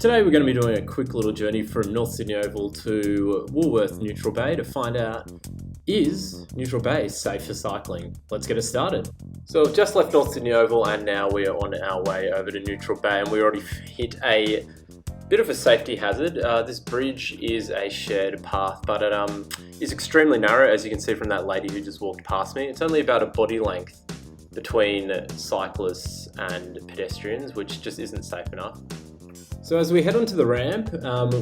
Today we're going to be doing a quick little journey from North Sydney Oval to Woolworth Neutral Bay to find out, is Neutral Bay safe for cycling? Let's get it started. So we've just left North Sydney Oval and now we are on our way over to Neutral Bay, and we already hit a bit of a safety hazard. This bridge is a shared path, but it is extremely narrow, as you can see from that lady who just walked past me. It's only about a body length between cyclists and pedestrians, which just isn't safe enough. So as we head onto the ramp,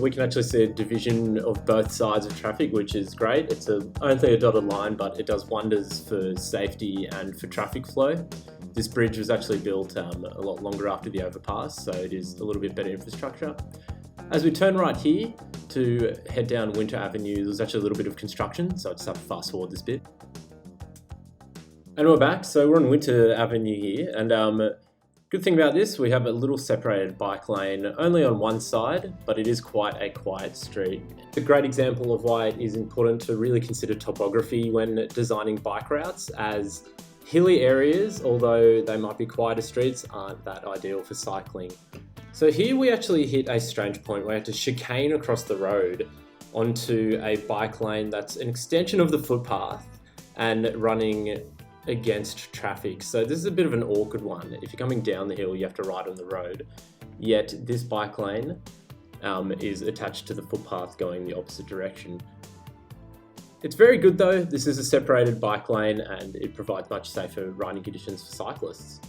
we can actually see a division of both sides of traffic, which is great. It's only a dotted line, but it does wonders for safety and for traffic flow. This bridge was actually built a lot longer after the overpass, so it is a little bit better infrastructure. As we turn right here to head down Winter Avenue, there's actually a little bit of construction, so I just have to fast forward this bit. And we're back, so we're on Winter Avenue here, and good thing about this, we have a little separated bike lane only on one side, but it is quite a quiet street. It's a great example of why it is important to really consider topography when designing bike routes, as hilly areas, although they might be quieter streets, aren't that ideal for cycling. So here we actually hit a strange point where we have to chicane across the road onto a bike lane that's an extension of the footpath and running against traffic. So this is a bit of an awkward one. If you're coming down the hill, you have to ride on the road, yet this bike lane is attached to the footpath going the opposite direction. It's very good though. This is a separated bike lane and it provides much safer riding conditions for cyclists.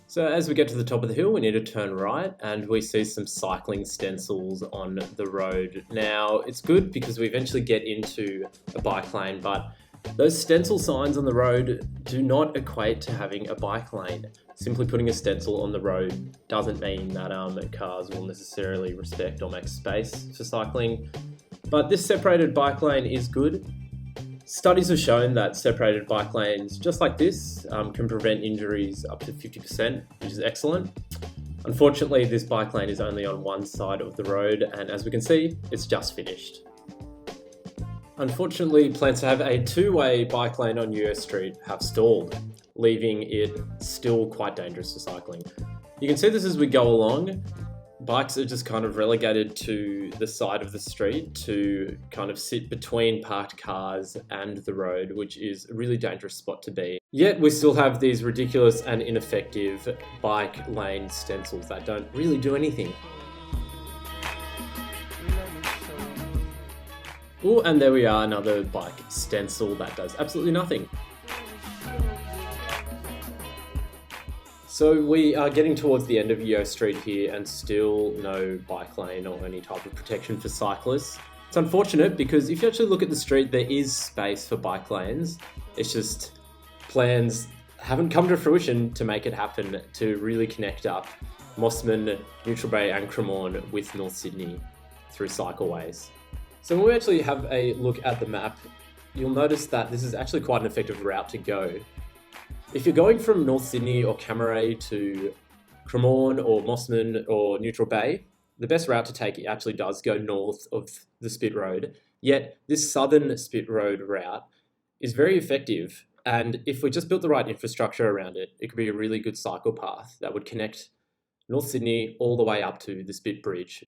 So as we get to the top of the hill, we need to turn right and we see some cycling stencils on the road. Now, it's good because we eventually get into a bike lane, but those stencil signs on the road do not equate to having a bike lane. Simply putting a stencil on the road doesn't mean that cars will necessarily respect or make space for cycling. But this separated bike lane is good. Studies have shown that separated bike lanes, just like this, can prevent injuries up to 50%, which is excellent. Unfortunately, this bike lane is only on one side of the road, and as we can see, it's just finished. Unfortunately, plans to have a two-way bike lane on US Street have stalled, leaving it still quite dangerous for cycling. You can see this as we go along. Bikes are just kind of relegated to the side of the street to kind of sit between parked cars and the road, which is a really dangerous spot to be. Yet we still have these ridiculous and ineffective bike lane stencils that don't really do anything. Oh, and there we are, another bike stencil that does absolutely nothing. So we are getting towards the end of Yeo Street here and still no bike lane or any type of protection for cyclists. It's unfortunate because if you actually look at the street, there is space for bike lanes. It's just plans haven't come to fruition to make it happen, to really connect up Mosman, Neutral Bay and Cremorne with North Sydney through cycleways. So when we actually have a look at the map, you'll notice that this is actually quite an effective route to go. If you're going from North Sydney or Camaray to Cremorne or Mosman or Neutral Bay, the best route to take actually does go north of the Spit Road. Yet this southern Spit Road route is very effective, and if we just built the right infrastructure around it, it could be a really good cycle path that would connect North Sydney all the way up to the Spit Bridge